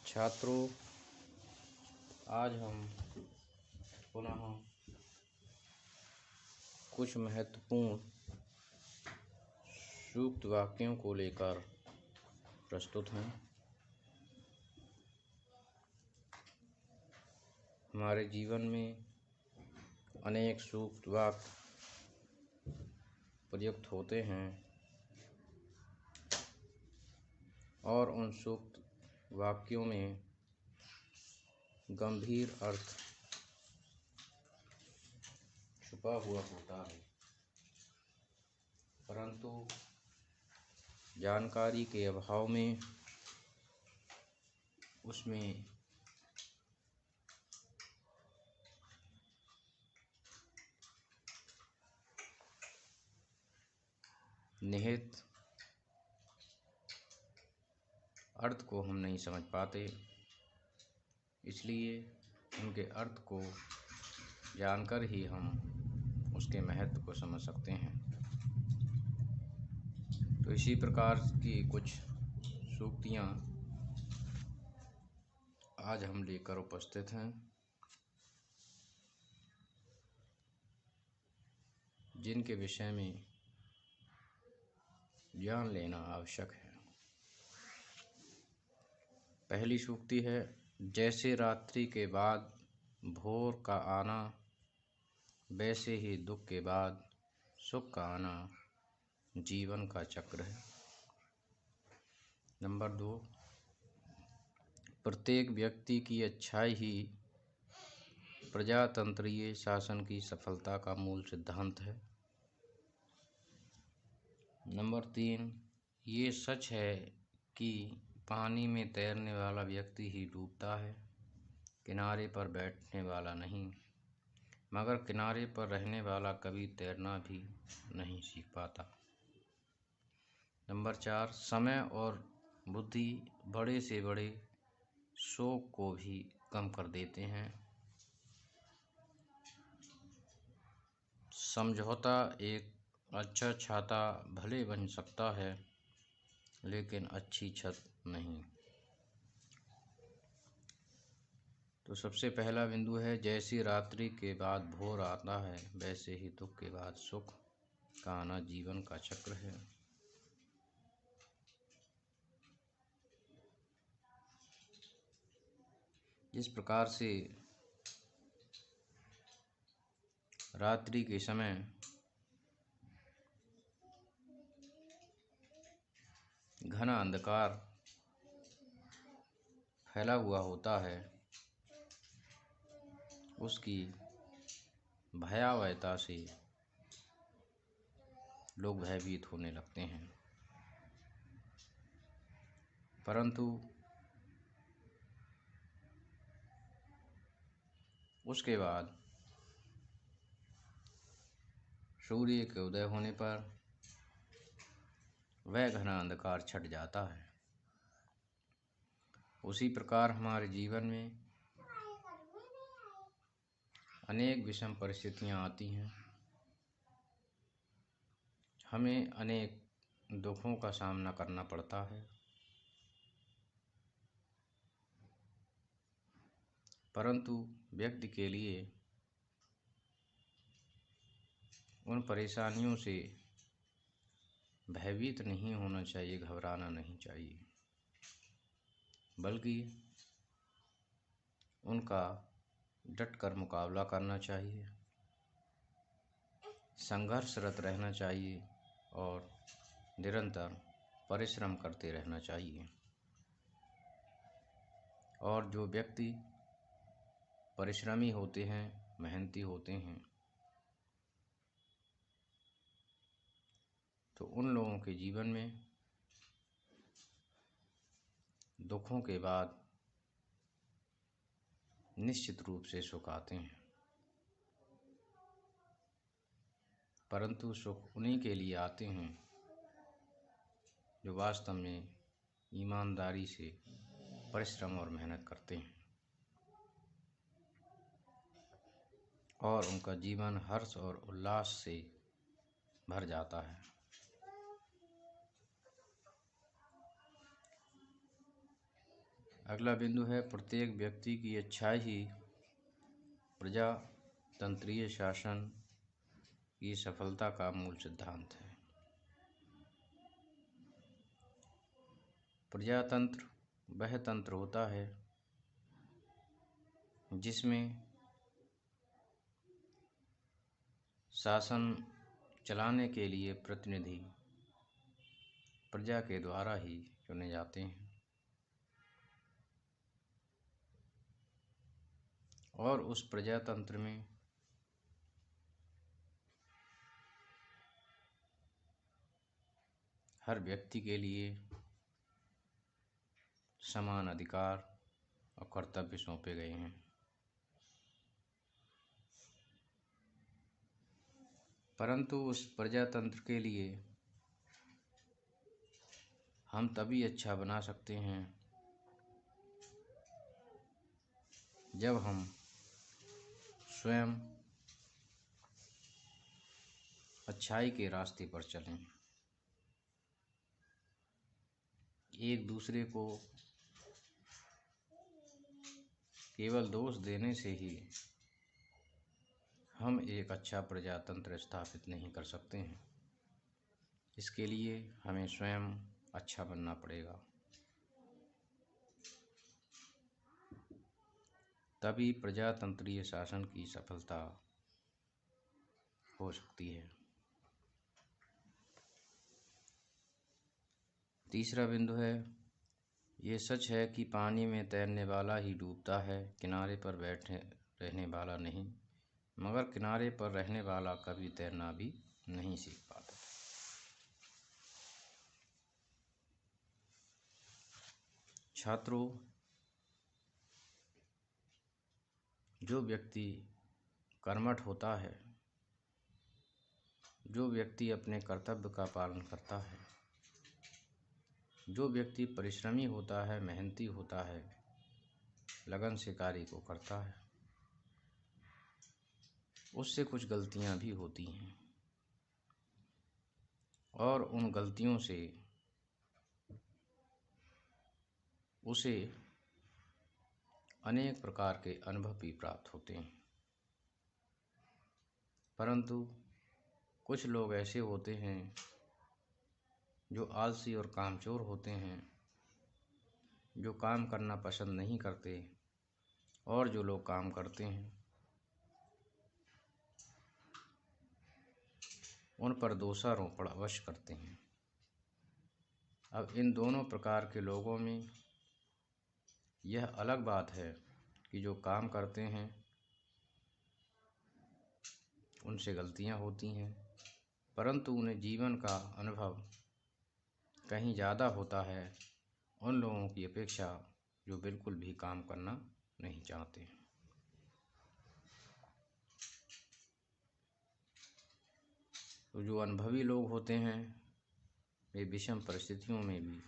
छात्रों, आज हम पुनः कुछ महत्वपूर्ण सूक्त वाक्यों को लेकर प्रस्तुत हैं। हमारे जीवन में अनेक सूक्त वाक्य प्रयुक्त होते हैं और उन सूक्त वाक्यों में गंभीर अर्थ छुपा हुआ होता है, परंतु जानकारी के अभाव में उसमें निहित अर्थ को हम नहीं समझ पाते। इसलिए उनके अर्थ को जानकर ही हम उसके महत्व को समझ सकते हैं। तो इसी प्रकार की कुछ सूक्तियाँ आज हम लेकर उपस्थित हैं, जिनके विषय में ज्ञान लेना आवश्यक है। पहली सूक्ति है, जैसे रात्रि के बाद भोर का आना, वैसे ही दुख के बाद सुख का आना जीवन का चक्र है। नंबर 2, प्रत्येक व्यक्ति की अच्छाई ही प्रजातंत्रीय शासन की सफलता का मूल सिद्धांत है। नंबर 3, ये सच है कि पानी में तैरने वाला व्यक्ति ही डूबता है, किनारे पर बैठने वाला नहीं, मगर किनारे पर रहने वाला कभी तैरना भी नहीं सीख पाता। नंबर 4, समय और बुद्धि बड़े से बड़े शोक को भी कम कर देते हैं। समझौता एक अच्छा छाता भले बन सकता है, लेकिन अच्छी छत नहीं। तो सबसे पहला बिंदु है, जैसी रात्रि के बाद भोर आता है, वैसे ही दुख के बाद सुख का आना जीवन का चक्र है। जिस प्रकार से रात्रि के समय घना अंधकार फैला हुआ होता है, उसकी भयावहता से लोग भयभीत होने लगते हैं, परंतु उसके बाद सूर्य के उदय होने पर वह घना अंधकार छट जाता है। उसी प्रकार हमारे जीवन में अनेक विषम परिस्थितियां आती हैं, हमें अनेक दुखों का सामना करना पड़ता है, परंतु व्यक्ति के लिए उन परेशानियों से भयभीत नहीं होना चाहिए, घबराना नहीं चाहिए, बल्कि उनका डटकर मुकाबला करना चाहिए, संघर्षरत रहना चाहिए और निरंतर परिश्रम करते रहना चाहिए। और जो व्यक्ति परिश्रमी होते हैं, मेहनती होते हैं, तो उन लोगों के जीवन में दुखों के बाद निश्चित रूप से सुख आते हैं, परंतु सुख उन्हीं के लिए आते हैं जो वास्तव में ईमानदारी से परिश्रम और मेहनत करते हैं और उनका जीवन हर्ष और उल्लास से भर जाता है। अगला बिंदु है प्रत्येक व्यक्ति की अच्छाई ही प्रजातंत्रीय शासन की सफलता का मूल सिद्धांत है। प्रजातंत्र वह तंत्र होता है जिसमें शासन चलाने के लिए प्रतिनिधि प्रजा के द्वारा ही चुने जाते हैं और उस प्रजातंत्र में हर व्यक्ति के लिए समान अधिकार और कर्तव्य सौंपे गए हैं। परंतु उस प्रजातंत्र के लिए हम तभी अच्छा बना सकते हैं जब हम स्वयं अच्छाई के रास्ते पर चलें। एक दूसरे को केवल दोष देने से ही हम एक अच्छा प्रजातंत्र स्थापित नहीं कर सकते हैं। इसके लिए हमें स्वयं अच्छा बनना पड़ेगा, तभी प्रजातंत्रीय शासन की सफलता हो सकती है। तीसरा बिंदु है, ये सच है कि पानी में तैरने वाला ही डूबता है, किनारे पर बैठे रहने वाला नहीं। मगर किनारे पर रहने वाला कभी तैरना भी नहीं सीख पाता। छात्रों, जो व्यक्ति कर्मठ होता है, जो व्यक्ति अपने कर्तव्य का पालन करता है, जो व्यक्ति परिश्रमी होता है, मेहनती होता है, लगन से कार्य को करता है, उससे कुछ गलतियां भी होती हैं और उन गलतियों से उसे अनेक प्रकार के अनुभव भी प्राप्त होते हैं। परंतु कुछ लोग ऐसे होते हैं जो आलसी और कामचोर होते हैं, जो काम करना पसंद नहीं करते और जो लोग काम करते हैं उन पर दोषारोपण अवश्य करते हैं। अब इन दोनों प्रकार के लोगों में यह अलग बात है कि जो काम करते हैं उनसे गलतियां होती हैं, परंतु उन्हें जीवन का अनुभव कहीं ज़्यादा होता है उन लोगों की अपेक्षा जो बिल्कुल भी काम करना नहीं चाहते। तो जो अनुभवी लोग होते हैं वे विषम परिस्थितियों में भी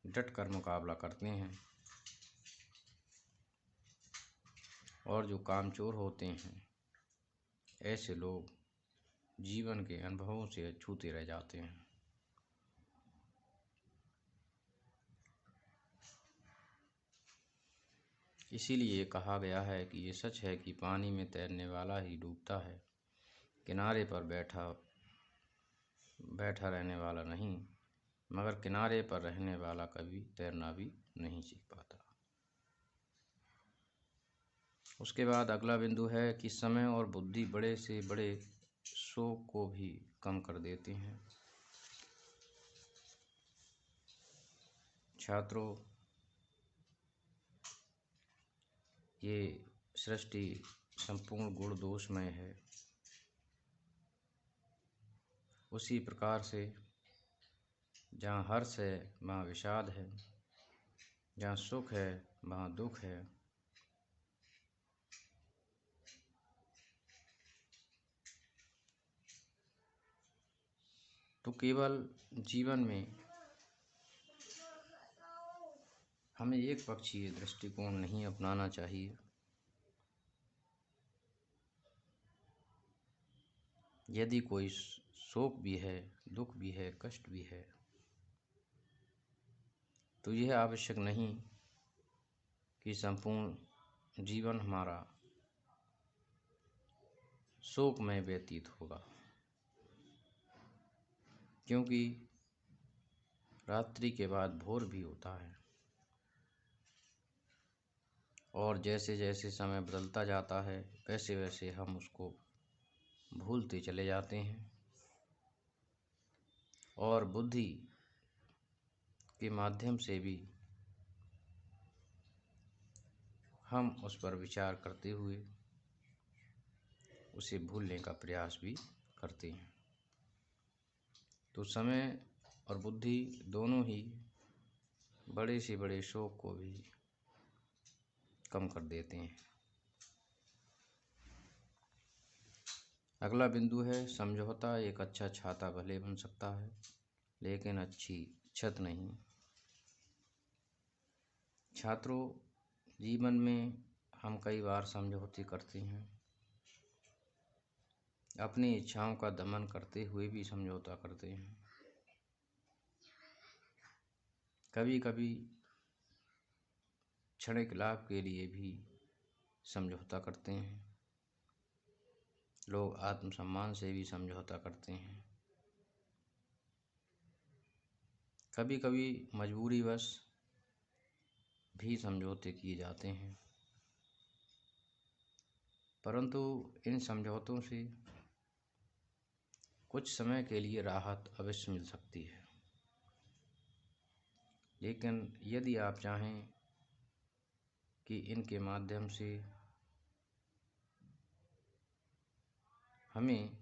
डट कर मुकाबला करते हैं और जो कामचोर होते हैं ऐसे लोग जीवन के अनुभवों से अछूते रह जाते हैं। इसीलिए कहा गया है कि ये सच है कि पानी में तैरने वाला ही डूबता है, किनारे पर बैठा रहने वाला नहीं। मगर किनारे पर रहने वाला कभी तैरना भी नहीं सीख पाता। उसके बाद अगला बिंदु है कि समय और बुद्धि बड़े से बड़े शोक को भी कम कर देते हैं। छात्रों, ये सृष्टि संपूर्ण गुण दोषमय है। उसी प्रकार से जहाँ हर्ष है वहाँ विषाद है, जहाँ सुख है वहाँ दुख है। तो केवल जीवन में हमें एक पक्षीय दृष्टिकोण नहीं अपनाना चाहिए। यदि कोई शोक भी है, दुख भी है, कष्ट भी है, तो यह आवश्यक नहीं कि संपूर्ण जीवन हमारा शोकमय व्यतीत होगा, क्योंकि रात्रि के बाद भोर भी होता है और जैसे जैसे समय बदलता जाता है वैसे वैसे हम उसको भूलते चले जाते हैं और बुद्धि के माध्यम से भी हम उस पर विचार करते हुए उसे भूलने का प्रयास भी करते हैं। तो समय और बुद्धि दोनों ही बड़े से बड़े शोक को भी कम कर देते हैं। अगला बिंदु है समझौता। एक अच्छा छाता भले बन सकता है लेकिन अच्छी छत नहीं। छात्रों, जीवन में हम कई बार समझौते करते हैं, अपनी इच्छाओं का दमन करते हुए भी समझौता करते हैं। कभी कभी क्षणिक लाभ के लिए भी समझौता करते हैं। लोग आत्मसम्मान से भी समझौता करते हैं। कभी कभी मजबूरीवश भी समझौते किए जाते हैं, परंतु इन समझौतों से कुछ समय के लिए राहत अवश्य मिल सकती है। लेकिन यदि आप चाहें कि इनके माध्यम से हमें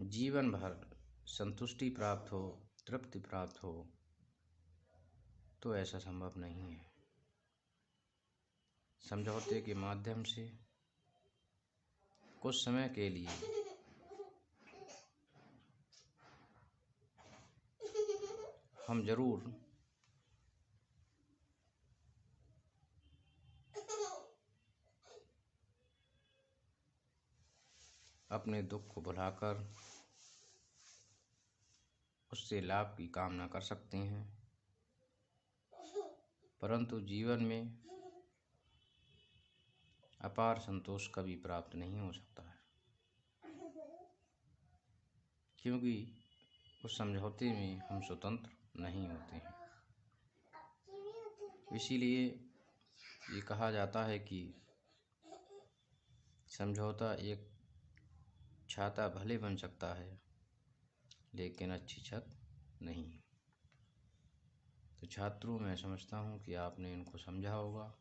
जीवन भर संतुष्टि प्राप्त हो, तृप्ति प्राप्त हो, तो ऐसा संभव नहीं है। समझौते के माध्यम से कुछ समय के लिए हम जरूर अपने दुख को भुलाकर उससे लाभ की कामना कर सकते हैं, परंतु जीवन में अपार संतोष कभी प्राप्त नहीं हो सकता है, क्योंकि उस समझौते में हम स्वतंत्र नहीं होते हैं। इसीलिए ये कहा जाता है कि समझौता एक छाता भले बन सकता है लेकिन अच्छी छत नहीं। तो छात्रों, मैं समझता हूँ कि आपने इनको समझा होगा।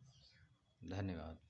धन्यवाद।